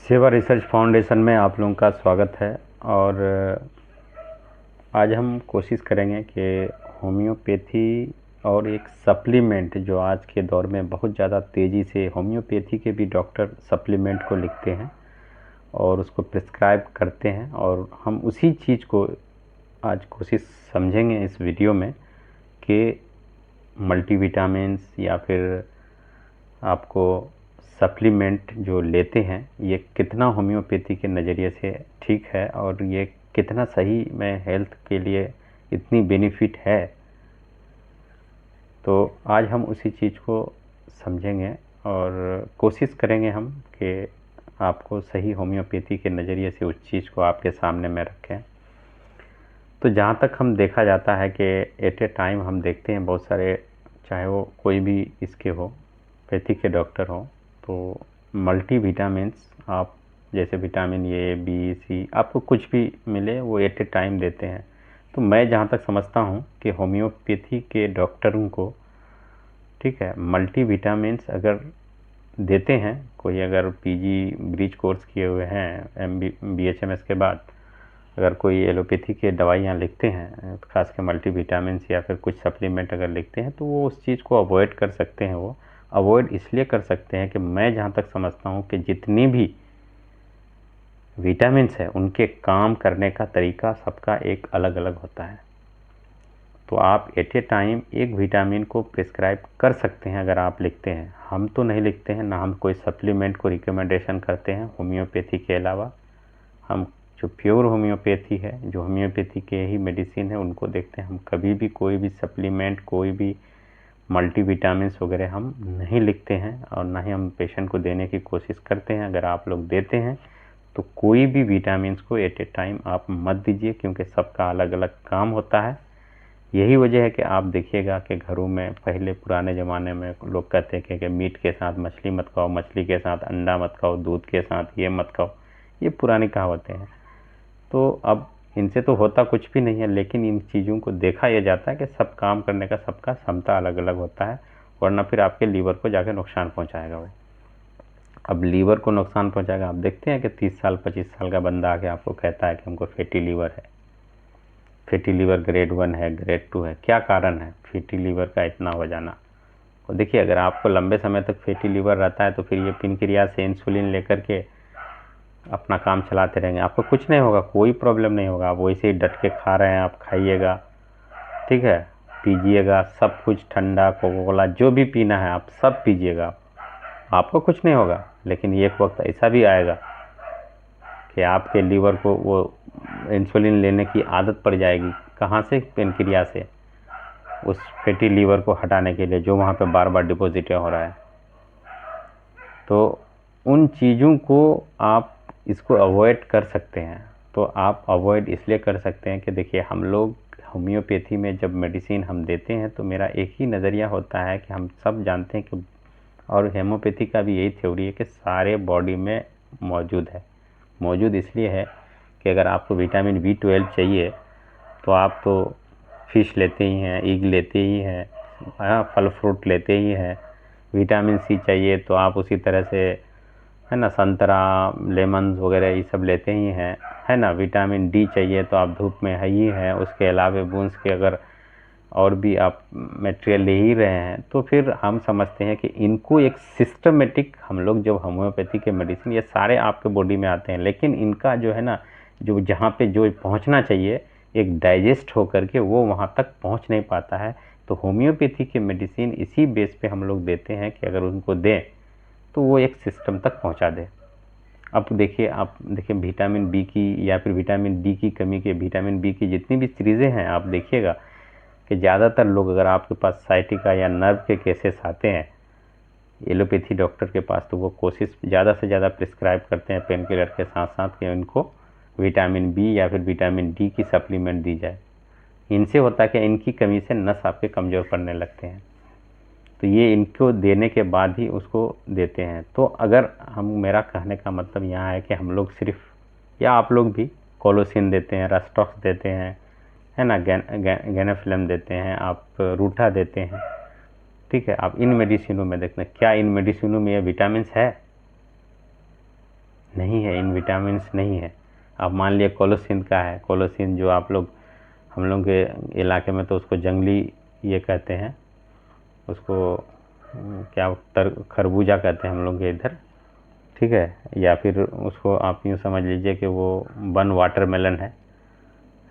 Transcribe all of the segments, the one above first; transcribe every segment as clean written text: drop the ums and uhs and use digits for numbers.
सेवा research foundation में आप लोगों का स्वागत है। और आज हम कोशिश करेंगे कि होम्योपैथी और एक सप्लीमेंट जो आज के दौर में बहुत ज़्यादा तेज़ी से होम्योपैथी के भी डॉक्टर सप्लीमेंट को लिखते हैं और उसको प्रिस्क्राइब करते हैं, और हम उसी चीज़ को आज कोशिश समझेंगे इस वीडियो में कि मल्टीविटामिन्स या फिर आपको सप्लीमेंट जो लेते हैं ये कितना होम्योपैथी के नज़रिए से ठीक है और ये कितना सही में हेल्थ के लिए इतनी बेनिफिट है। तो आज हम उसी चीज़ को समझेंगे और कोशिश करेंगे हम कि आपको सही होम्योपैथी के नज़रिए से उस चीज़ को आपके सामने में रखें। तो जहाँ तक हम देखा जाता है कि एट ए टाइम हम देखते हैं बहुत सारे, चाहे वो कोई भी इसके हो पैथी के डॉक्टर हो, तो मल्टीविटामिन्स आप जैसे विटामिन ए बी सी आपको कुछ भी मिले वो एट ए टाइम देते हैं। तो मैं जहाँ तक समझता हूँ कि होम्योपैथी के डॉक्टरों को ठीक है मल्टीविटामिन्स अगर देते हैं, कोई अगर पीजी ब्रीच कोर्स किए हुए हैं BHMS के बाद अगर कोई एलोपैथी के दवाइयाँ लिखते हैं, खास के मल्टीविटामिन्स या फिर कुछ सप्लीमेंट अगर लिखते हैं, तो वो उस चीज़ को अवॉइड कर सकते हैं। वो अवॉइड इसलिए कर सकते हैं कि मैं जहाँ तक समझता हूँ कि जितनी भी विटामिन्स है उनके काम करने का तरीका सबका एक अलग अलग होता है। तो आप एट ए टाइम एक विटामिन को प्रिस्क्राइब कर सकते हैं अगर आप लिखते हैं। हम तो नहीं लिखते हैं, ना हम कोई सप्लीमेंट को रिकमेंडेशन करते हैं होम्योपैथी के अलावा। हम जो प्योर होम्योपैथी है, जो होम्योपैथी के ही मेडिसिन है, उनको देखते हैं। हम कभी भी कोई भी सप्लीमेंट, कोई भी मल्टीविटामिन्स वगैरह हम नहीं लिखते हैं और ना ही हम पेशेंट को देने की कोशिश करते हैं। अगर आप लोग देते हैं तो कोई भी विटामिन्स को एट ए टाइम आप मत दीजिए, क्योंकि सबका अलग अलग काम होता है। यही वजह है कि आप देखिएगा कि घरों में पहले पुराने ज़माने में लोग कहते थे कि मीट के साथ मछली मत खाओ, मछली के साथ अंडा मत खाओ, दूध के साथ ये मत खाओ। ये पुरानी कहावतें हैं। तो अब इनसे तो होता कुछ भी नहीं है, लेकिन इन चीज़ों को देखा यह जाता है कि सब काम करने का सबका क्षमता अलग अलग होता है, वरना फिर आपके लीवर को जाकर नुकसान पहुंचाएगा वो। अब लीवर को नुकसान पहुंचाएगा, आप देखते हैं कि 30 साल 25 साल का बंदा आके आपको कहता है कि हमको फैटी लीवर है। फैटी लीवर ग्रेड 1 है, ग्रेड 2 है। क्या कारण है फैटी लीवर का इतना हो जाना? और देखिए, अगर आपको लंबे समय तक फैटी लीवर रहता है तो फिर ये पेनक्रियास से इंसुलिन लेकर के अपना काम चलाते रहेंगे, आपको कुछ नहीं होगा, कोई प्रॉब्लम नहीं होगा। आप वैसे ही डट के खा रहे हैं, आप खाइएगा, ठीक है, पीजिएगा सब कुछ, ठंडा कोका कोला जो भी पीना है आप सब पीजिएगा, आपको कुछ नहीं होगा। लेकिन एक वक्त ऐसा भी आएगा कि आपके लीवर को वो इंसुलिन लेने की आदत पड़ जाएगी। कहाँ से? पेनक्रिया से, उस फैटी लीवर को हटाने के लिए जो वहाँ पे बार बार डिपॉजिट हो रहा है। तो उन चीज़ों को आप इसको अवॉइड कर सकते हैं। तो आप अवॉइड इसलिए कर सकते हैं कि देखिए, हम लोग होम्योपैथी में जब मेडिसिन हम देते हैं तो मेरा एक ही नज़रिया होता है कि हम सब जानते हैं कि, और होम्योपैथी का भी यही थ्योरी है कि सारे बॉडी में मौजूद है। मौजूद इसलिए है कि अगर आपको विटामिन B12 चाहिए तो आप तो फिश लेते ही हैं, एग लेते ही हैं, फल फ्रूट लेते ही हैं। विटामिन C चाहिए तो आप उसी तरह से, है ना, संतरा, लेमन वगैरह ये सब लेते ही हैं, है ना। विटामिन D चाहिए तो आप धूप में है ही है। उसके अलावा बूंस के अगर और भी आप मटेरियल ले ही रहे हैं, तो फिर हम समझते हैं कि इनको एक सिस्टमेटिक, हम लोग जब होम्योपैथी के मेडिसिन ये सारे आपके बॉडी में आते हैं, लेकिन इनका जो है ना, जो जहाँ पे जो पहुँचना चाहिए एक डाइजेस्ट होकर के वो वहाँ तक पहुँच नहीं पाता है। तो होम्योपैथी के मेडिसिन इसी बेस पे हम लोग देते हैं कि अगर उनको दें तो वो एक सिस्टम तक पहुँचा दे। अब देखिए, आप देखिए विटामिन बी की या फिर विटामिन डी की कमी के, विटामिन बी की जितनी भी सीरीज़ें हैं, आप देखिएगा कि ज़्यादातर लोग, अगर आपके पास साइटिका या नर्व के केसेस आते हैं एलोपैथी डॉक्टर के पास, तो वो कोशिश ज़्यादा से ज़्यादा प्रिस्क्राइब करते हैं पेन किलर के साथ साथ कि उनको विटामिन बी या फिर विटामिन डी की सप्लीमेंट दी जाए। इनसे होता है कि इनकी कमी से नस आपके कमज़ोर पड़ने लगते हैं, तो ये इनको देने के बाद ही उसको देते हैं। तो अगर हम, मेरा कहने का मतलब यहाँ है कि हम लोग सिर्फ, या आप लोग भी कोलोसिन देते हैं, रस्टॉक्स देते हैं, है ना, गैनाफिलम देते हैं, आप रूठा देते हैं, ठीक है। आप इन मेडिसिनों में देखते हैं, क्या इन मेडिसिनों में ये विटामिन्स है? नहीं नहीं है, इन विटामिन्स नहीं है। अब मान लिया कोलोसिन का है, कोलोसिन जो आप लोग, हम लोग के इलाके में तो उसको जंगली ये कहते हैं, उसको क्या खरबूजा कहते हैं हम लोग के इधर, ठीक है, या फिर उसको आप यूँ समझ लीजिए कि वो वन वाटरमेलन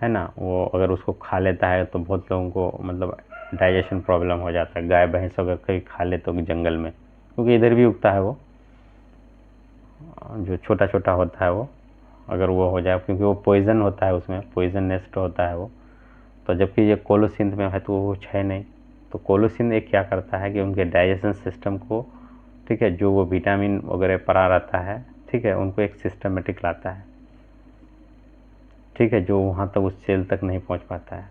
है ना। वो अगर उसको खा लेता है तो बहुत लोगों को मतलब डाइजेशन प्रॉब्लम हो जाता है। गाय भैंस अगर कहीं खा ले तो जंगल में, क्योंकि इधर भी उगता है वो, जो छोटा छोटा होता है वो, अगर वो हो जाए, क्योंकि वो पॉइज़न होता है, उसमें पॉइज़न नेस्ट होता है वो। तो जबकि ये कोलोसिन में है तो वो कुछ है नहीं। तो कोलोसिन एक क्या करता है कि उनके डाइजेशन सिस्टम को, ठीक है, जो वो विटामिन वगैरह पड़ा रहता है, ठीक है, उनको एक सिस्टमेटिक लाता है, ठीक है, जो वहाँ तक उस सेल तक नहीं पहुँच पाता है।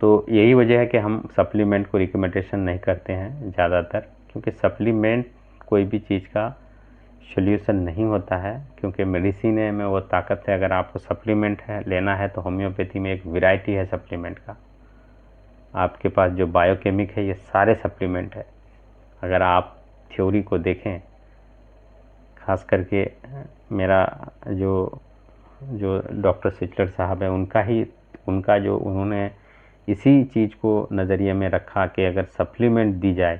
तो यही वजह है कि हम सप्लीमेंट को रिकमेंडेशन नहीं करते हैं ज़्यादातर, क्योंकि सप्लीमेंट कोई भी चीज़ का सॉल्यूशन नहीं होता है, क्योंकि मेडिसिन में वो ताकत है। अगर आपको सप्लीमेंट है लेना है तो होम्योपैथी में एक वैरायटी है सप्लीमेंट का। आपके पास जो बायोकेमिक है ये सारे सप्लीमेंट है। अगर आप थ्योरी को देखें, खास करके मेरा जो जो डॉक्टर सिचलर साहब है, उनका जो उन्होंने इसी चीज़ को नज़रिए में रखा कि अगर सप्लीमेंट दी जाए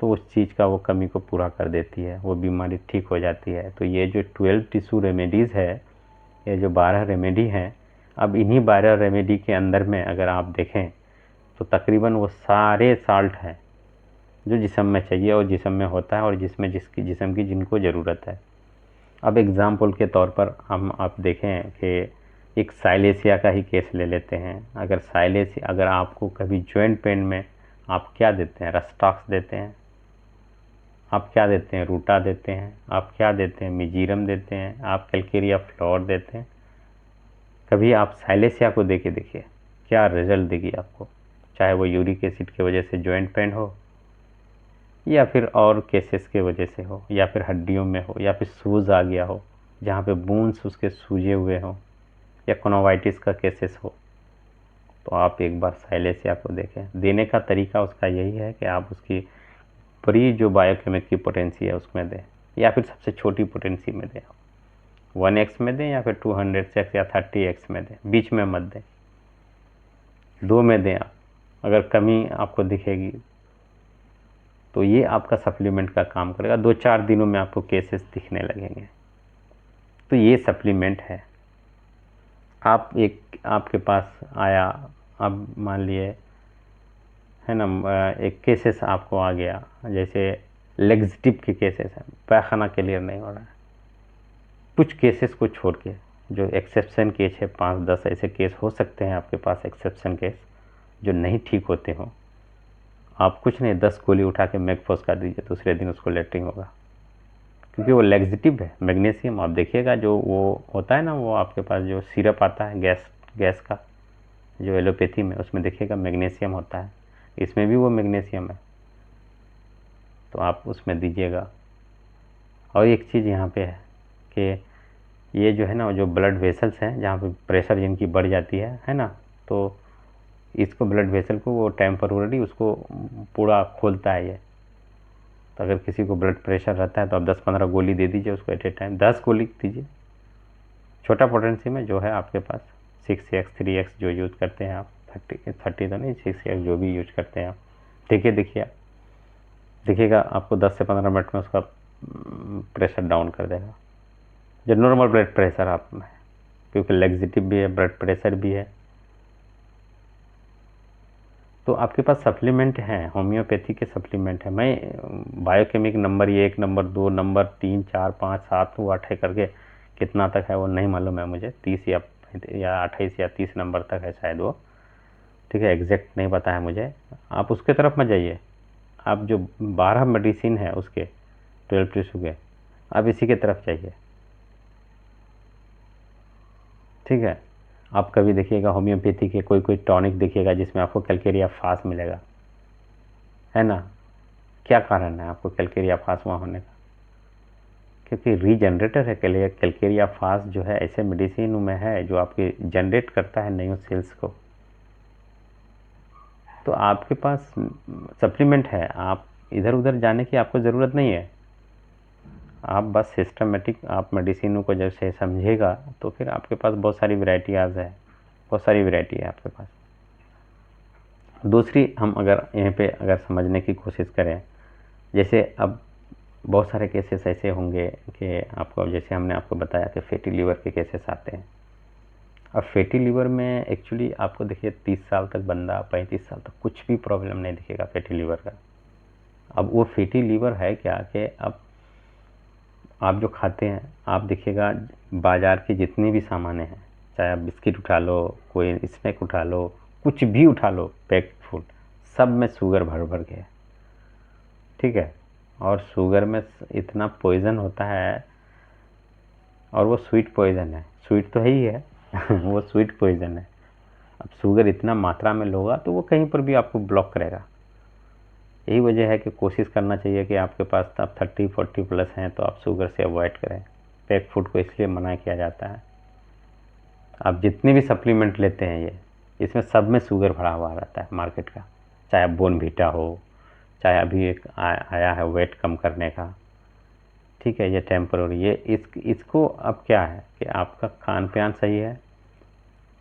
तो उस चीज़ का वो कमी को पूरा कर देती है, वो बीमारी ठीक हो जाती है। तो ये जो 12 टिश्यू रेमेडीज़ है, ये जो 12 रेमेडी हैं, अब इन्हीं 12 रेमेडी के अंदर में अगर आप देखें तो तकरीबन वो सारे साल्ट हैं जो जिस्म में चाहिए और जिस्म में होता है, और जिसमें जिसकी जिस्म की जिनको ज़रूरत है। अब एग्ज़ाम्पल के तौर पर हम आप देखें कि एक साइलेसिया का ही केस ले लेते हैं। अगर आपको कभी जॉइंट पेन में आप क्या देते हैं? रस्टॉक्स देते हैं, आप क्या देते हैं? रूटा देते हैं, आप क्या देते हैं? मिजीरम देते हैं, आप कैलकेरिया फ्लोर देते हैं। कभी आप साइलेसिया को देके देखिए क्या रिजल्ट देगी आपको, चाहे वो यूरिक एसिड की वजह से जॉइंट पेन हो, या फिर और केसेस के वजह से हो, या फिर हड्डियों में हो, या फिर सूज आ गया हो जहाँ पे बोन्स उसके सूजे हुए हों, या कोनोवाइटिस का केसेस हो। तो आप एक बार साइलेसिया को देखें। देने का तरीका उसका यही है कि आप उसकी बड़ी जो बायोकेमिक की पोटेंसी है उसमें दें, या फिर सबसे छोटी पोटेंसी में दें। 1x में दें या फिर 200x या 30x में दें, बीच में मत दें। 2 में दें आप, अगर कमी आपको दिखेगी तो ये आपका सप्लीमेंट का काम करेगा। 2-4 दिनों में आपको केसेस दिखने लगेंगे। तो ये सप्लीमेंट है। आपके पास आया, अब मान लिए है ना, एक केसेस आपको आ गया, जैसे लेग्जिटिव के केसेस हैं, पैखाना क्लियर नहीं हो रहा है, कुछ केसेस को छोड़ के जो एक्सेप्शन केस है, 5-10 ऐसे केस हो सकते हैं आपके पास एक्सेप्शन केस जो नहीं ठीक होते हों। आप कुछ नहीं, 10 गोली उठा के मैगफोस कर दीजिए, दूसरे दिन उसको लेटरिन होगा, क्योंकि वो लेग्जिटिव है। मैग्नीशियम आप देखिएगा, जो वो होता है ना, वो आपके पास जो सिरप आता है गैस का, जो एलोपैथी में, उसमें देखिएगा मैग्नीशियम होता है, इसमें भी वो मैग्नीशियम है, तो आप उसमें दीजिएगा। और एक चीज़ यहाँ पे है कि ये जो है ना, जो ब्लड वेसल्स हैं जहाँ पे प्रेशर जिनकी बढ़ जाती है ना, तो इसको ब्लड वेसल को वो टेम्पररी उसको पूरा खोलता है ये। तो अगर किसी को ब्लड प्रेशर रहता है तो आप 10-15 गोली दे दीजिए उसको एट ए टाइम, 10 गोली दीजिए छोटा पोटेंसी में जो है आपके पास, 6x 3x जो यूज़ करते हैं आप, 30 तो नहीं, 6x जो भी यूज करते हैं आप, देखिएगा आपको 10 से 15 मिनट में उसका प्रेशर डाउन कर देगा, जो नॉर्मल ब्लड प्रेशर आप में, क्योंकि लेग्जिटिव भी है, ब्लड प्रेशर भी है। तो आपके पास सप्लीमेंट हैं, होम्योपैथी के सप्लीमेंट है। मैं बायोकेमिक नंबर 1, नंबर 2, नंबर 3, 4, 5, 7, 8 करके कितना तक है वो नहीं मालूम है मुझे, 30 या 28 या 30 नंबर तक है शायद वो, ठीक है, एग्जैक्ट नहीं पता है मुझे। आप उसके तरफ मत जाइए, आप जो 12 मेडिसिन है उसके 12 टिश्यू के, आप इसी के तरफ जाइए, ठीक है। आप कभी देखिएगा होम्योपैथी के कोई टॉनिक देखिएगा जिसमें आपको कैलकेरिया फास मिलेगा, है ना। क्या कारण है आपको कैलकेरिया फास वहाँ होने का? क्योंकि रीजनरेटर है कैलकेरिया फास, जो है ऐसे मेडिसिन में है जो आपके जनरेट करता है न्यू सेल्स को। तो आपके पास सप्लीमेंट है, आप इधर उधर जाने की आपको ज़रूरत नहीं है। आप बस सिस्टमेटिक आप मेडिसिनों को जैसे समझेगा तो फिर आपके पास बहुत सारी वैरायटीज़ है, बहुत सारी वैरायटी है आपके पास। दूसरी हम अगर यहाँ पे अगर समझने की कोशिश करें, जैसे अब बहुत सारे केसेस ऐसे होंगे कि आपको, जैसे हमने आपको बताया कि फैटी लीवर के केसेस आते हैं। अब फैटी लीवर में एक्चुअली आपको देखिए 30 साल तक बंदा, 35 साल तक कुछ भी प्रॉब्लम नहीं दिखेगा फैटी लीवर का। अब वो फैटी लीवर है क्या कि अब आप जो खाते हैं, आप देखिएगा बाज़ार की जितनी भी सामानें हैं, चाहे आप बिस्किट उठा लो, कोई स्नैक उठा लो, कुछ भी उठा लो, पैक्ड फूड, सब में शुगर भर भर के है, ठीक है। और शुगर में इतना पॉइज़न होता है, और वो स्वीट पॉइज़न है, स्वीट तो है ही है वो स्वीट पॉइज़न है। अब शुगर इतना मात्रा में लोगा तो वो कहीं पर भी आपको ब्लॉक करेगा। यही वजह है कि कोशिश करना चाहिए कि आपके पास आप 30-40 प्लस हैं तो आप शुगर से अवॉइड करें। पैक फूड को इसलिए मना किया जाता है। आप जितने भी सप्लीमेंट लेते हैं ये, इसमें सब में शुगर भरा हुआ रहता है मार्केट का, चाहे बोर्नवीटा हो, चाहे अभी एक आया है वेट कम करने का, ठीक है, ये टेम्पररी। ये इसको अब क्या है कि आपका खान पान सही है,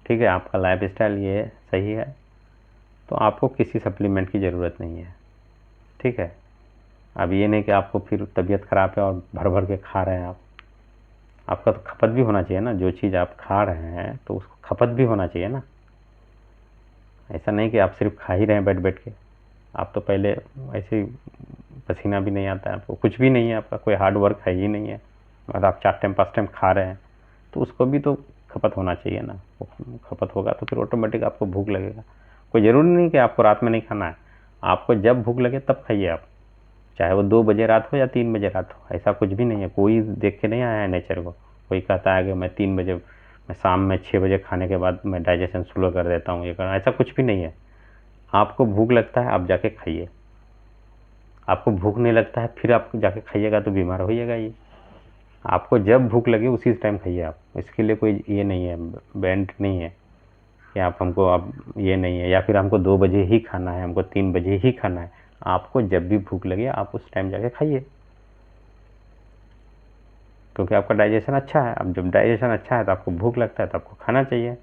ठीक है, आपका लाइफ स्टाइल ये सही है, तो आपको किसी सप्लीमेंट की ज़रूरत नहीं है, ठीक है। अब ये नहीं कि आपको फिर तबीयत ख़राब है और भर भर के खा रहे हैं आप। आपका तो खपत भी होना चाहिए ना, जो चीज़ आप खा रहे हैं तो उसको खपत भी होना चाहिए ना। ऐसा नहीं कि आप सिर्फ खा ही रहे हैं बैठ बैठ के। आप तो पहले ऐसे ही, पसीना भी नहीं आता है आपको, कुछ भी नहीं है, आपका कोई हार्ड वर्क है ही नहीं है, और आप 4 टाइम 5 टाइम खा रहे हैं, तो उसको भी तो खपत होना चाहिए ना। वो खपत होगा तो फिर ऑटोमेटिक आपको भूख लगेगा। कोई ज़रूरी नहीं कि आपको रात में नहीं खाना है, आपको जब भूख लगे तब खाइए आप, चाहे वो 2 बजे रात हो या 3 बजे रात हो, ऐसा कुछ भी नहीं है। कोई देख के नहीं आया है नेचर को, कोई कहता है कि मैं 3 बजे, मैं शाम में 6 बजे खाने के बाद मैं डाइजेशन स्लो कर देता हूँ, ये करना, ऐसा कुछ भी नहीं है। आपको भूख लगता है आप जाके खाइए, आपको भूख नहीं लगता है फिर आप जाके खाइएगा तो बीमार होइएगा। ये आपको जब भूख लगे उसी टाइम खाइए आप, इसके लिए कोई ये नहीं है, बैंड नहीं है कि आप हमको, आप ये नहीं है या फिर हमको 2 बजे ही खाना है, हमको 3 बजे ही खाना है। आपको जब भी भूख लगे आप उस टाइम जाके खाइए, क्योंकि आपका डाइजेशन अच्छा है। अब जब डाइजेशन अच्छा है तो आपको भूख लगता है तो आपको खाना चाहिए।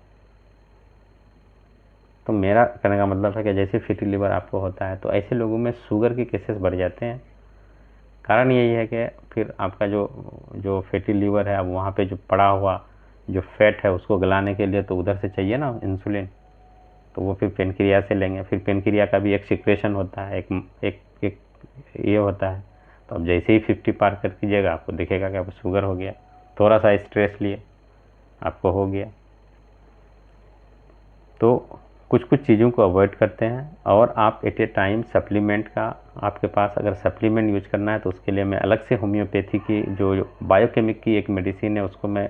तो मेरा कहने का मतलब है कि जैसे फैटी लीवर आपको होता है तो ऐसे लोगों में शुगर के केसेस बढ़ जाते हैं। कारण यही है कि फिर आपका जो जो फैटी लीवर है, अब वहाँ पे जो पड़ा हुआ जो फैट है उसको गलाने के लिए तो उधर से चाहिए ना इंसुलिन, तो वो फिर पेनक्रिया से लेंगे। फिर पेनक्रिया का भी एक सिक्रेशन होता है, एक ये होता है। तो अब जैसे ही 50 पार कर कीजिएगा आपको दिखेगा कि आपको शुगर हो गया, थोड़ा सा स्ट्रेस लिए आपको हो गया। तो कुछ कुछ चीज़ों को अवॉइड करते हैं, और आप एट ए टाइम सप्लीमेंट का, आपके पास अगर सप्लीमेंट यूज करना है तो उसके लिए मैं अलग से होम्योपैथी की जो बायोकेमिक की एक मेडिसिन है उसको मैं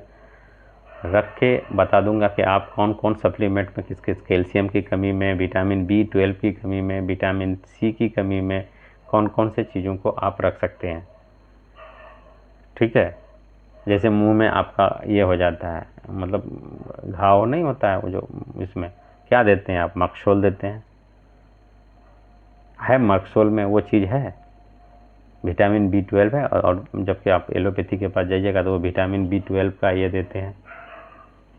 रख के बता दूंगा कि आप कौन कौन सप्लीमेंट में किस किस, कैल्शियम की कमी में, विटामिन B12 की कमी में, विटामिन C की कमी में कौन कौन से चीज़ों को आप रख सकते हैं, ठीक है। जैसे मुंह में आपका ये हो जाता है, मतलब घाव नहीं होता है वो जो, इसमें क्या देते हैं आप, मक्सोल देते हैं, है मक्सोल में वो चीज़ है, विटामिन B12 है। और जबकि आप एलोपैथी के पास जाइएगा तो वो विटामिन B12 का ये देते हैं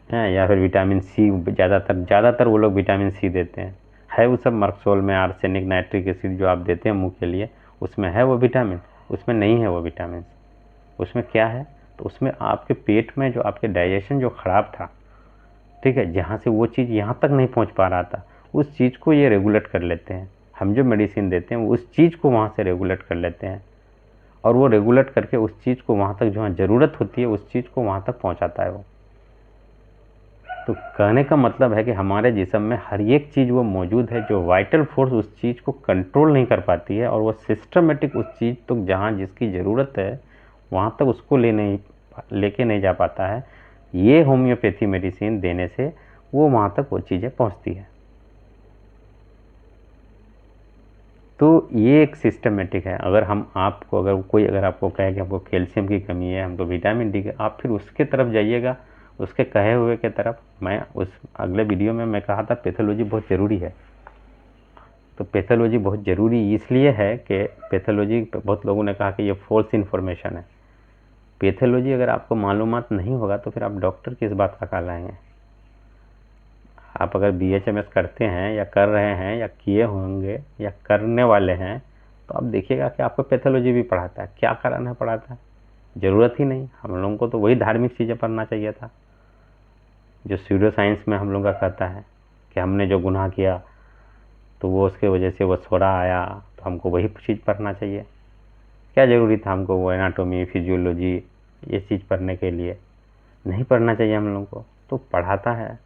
या फिर विटामिन C, ज़्यादातर वो लोग विटामिन C देते हैं। है वो सब मक्सोल में आर्सेनिक नाइट्रिक एसिड जो आप देते हैं मुंह के लिए, उसमें है वो विटामिन, उसमें नहीं है वो विटामिन। उसमें क्या है, तो उसमें आपके पेट में जो आपके डाइजेशन जो ख़राब था, ठीक है, जहाँ से वो चीज़ यहाँ तक नहीं पहुँच पा रहा था, उस चीज़ को ये रेगुलेट कर लेते हैं। हम जो मेडिसिन देते हैं वो उस चीज़ को वहाँ से रेगुलेट कर लेते हैं, और वो रेगुलेट करके उस चीज़ को वहाँ तक जहाँ ज़रूरत होती है उस चीज़ को वहाँ तक पहुँचाता है वो। तो कहने का मतलब है कि हमारे जिस्म में हर एक चीज़ वो मौजूद है जो वाइटल फोर्स उस चीज़ को कंट्रोल नहीं कर पाती है, और वो सिस्टमेटिक उस चीज़ तक जहाँ जिसकी ज़रूरत है वहाँ तक उसको लेके नहीं जा पाता है। ये होम्योपैथी मेडिसिन देने से वो वहाँ तक वो चीज़ें पहुँचती है। तो ये एक सिस्टमेटिक है। अगर हम आपको, अगर कोई अगर आपको कहे कि हमको कैल्शियम की कमी है, हमको विटामिन डी की, आप फिर उसके तरफ जाइएगा, उसके कहे हुए के तरफ। मैं उस अगले वीडियो में मैं कहा था पैथोलॉजी बहुत ज़रूरी है। तो पैथोलॉजी बहुत ज़रूरी इसलिए है कि पैथोलॉजी, बहुत लोगों ने कहा कि ये फॉल्स इन्फॉर्मेशन है, पैथोलॉजी अगर आपको मालूमात नहीं होगा तो फिर आप डॉक्टर किस बात का कहलाएंगे। आप अगर BHMS करते हैं या कर रहे हैं या किए होंगे या करने वाले हैं तो आप देखिएगा कि आपको पैथोलॉजी भी पढ़ाता है, क्या कराना पढ़ाता है, ज़रूरत ही नहीं। हम लोगों को तो वही धार्मिक चीज़ें पढ़ना चाहिए था जो स्यूडो साइंस में हम लोगों का कहता है कि हमने जो गुनाह किया तो वो उसके वजह से वो सोरा आया, तो हमको वही चीज़ पढ़ना चाहिए। क्या ज़रूरी था हमको वो एनाटोमी फिजियोलॉजी ये चीज़ पढ़ने के लिए? नहीं पढ़ना चाहिए हम लोगों को, तो पढ़ाता है।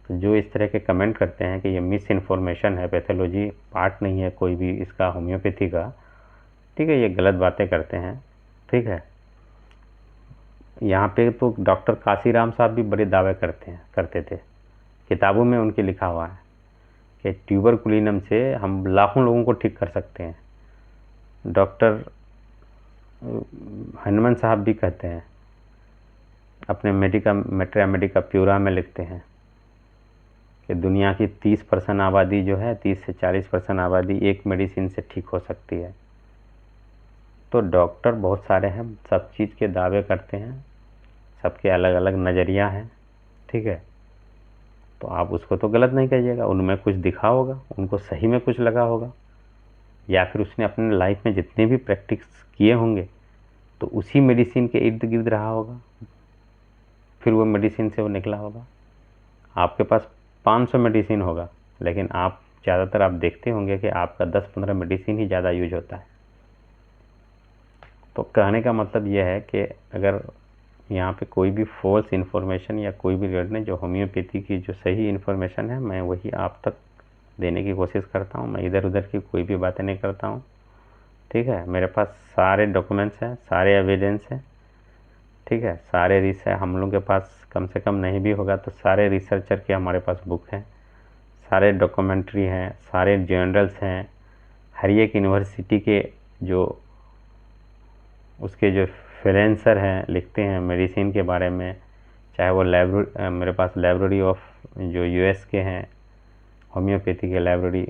तो जो इस तरह के कमेंट करते हैं कि ये मिस इन्फॉर्मेशन है, पैथोलॉजी पार्ट नहीं है कोई भी इसका होम्योपैथी का, ठीक है, ये गलत बातें करते हैं। ठीक है, यहाँ पे तो डॉक्टर काशीराम साहब भी बड़े दावे करते थे, किताबों में उनके लिखा हुआ है कि ट्यूबरकुलिनम से हम लाखों लोगों को ठीक कर सकते हैं। डॉक्टर हनुमान साहब भी कहते हैं, अपने मेट्रा मेडिका प्यूरा में लिखते हैं कि दुनिया की 30% आबादी जो है, 30 से 40% आबादी एक मेडिसिन से ठीक हो सकती है। तो डॉक्टर बहुत सारे हैं, सब चीज़ के दावे करते हैं, सबके अलग अलग नज़रिया हैं। ठीक है, तो आप उसको तो गलत नहीं कहिएगा, उनमें कुछ दिखा होगा, उनको सही में कुछ लगा होगा, या फिर उसने अपने लाइफ में जितने भी प्रैक्टिस किए होंगे तो उसी मेडिसिन के इर्द गिर्द रहा होगा, फिर वो मेडिसिन से वो निकला होगा। आपके पास 500 मेडिसिन होगा, लेकिन आप ज़्यादातर आप देखते होंगे कि आपका 10-15 मेडिसिन ही ज़्यादा यूज होता है। तो कहने का मतलब यह है कि अगर यहाँ पे कोई भी फॉल्स इन्फॉर्मेशन या कोई भी गलत नहीं, जो होम्योपैथी की जो सही इन्फॉर्मेशन है मैं वही आप तक देने की कोशिश करता हूँ। मैं इधर उधर की कोई भी बातें नहीं करता हूँ। ठीक है, मेरे पास सारे डॉक्यूमेंट्स हैं, सारे एविडेंस हैं। ठीक है, सारे रिसर्च हम लोग के पास कम से कम नहीं भी होगा तो सारे रिसर्चर के हमारे पास बुक हैं, सारे डॉक्यूमेंट्री हैं, सारे जर्नल्स हैं, हर एक यूनिवर्सिटी के जो उसके जो फ्रीलांसर हैं लिखते हैं मेडिसिन के बारे में, चाहे वो मेरे पास लाइब्रेरी ऑफ जो US के हैं होम्योपैथी के लाइब्रेरी,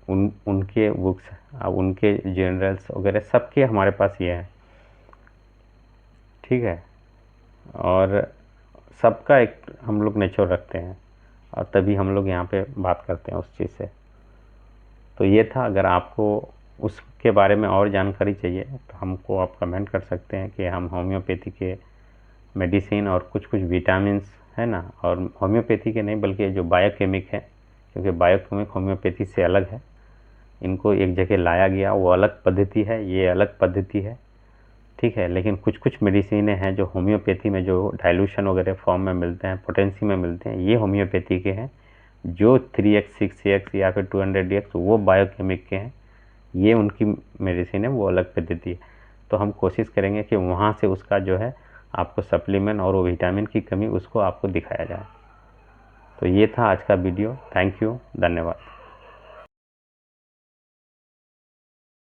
उनके बुक्स, अब उनके जर्नल्स वगैरह सबके हमारे पास ये है। ठीक है, और सबका एक हम लोग नेचर रखते हैं और तभी हम लोग यहाँ पे बात करते हैं उस चीज़ से। तो ये था, अगर आपको उसके बारे में और जानकारी चाहिए तो हमको आप कमेंट कर सकते हैं कि हम होम्योपैथी के मेडिसिन और कुछ विटामिन्स है ना, और होम्योपैथी के नहीं बल्कि जो बायोकेमिक है, क्योंकि बायोकेमिक होम्योपैथी से अलग है, इनको एक जगह लाया गया, वो अलग पद्धति है, ये अलग पद्धति है। ठीक है, लेकिन कुछ मेडिसिनें हैं जो होम्योपैथी में जो डाइल्यूशन वगैरह फॉर्म में मिलते हैं, पोटेंसी में मिलते हैं, ये होम्योपैथी के हैं। जो 3x 6x या फिर 200x वो बायोकेमिक के हैं, ये उनकी मेडिसिन है, वो अलग पद्धति है। तो हम कोशिश करेंगे कि वहाँ से उसका जो है आपको सप्लीमेंट और वो विटामिन की कमी उसको आपको दिखाया जाए। तो ये था आज का वीडियो। थैंक यू, धन्यवाद।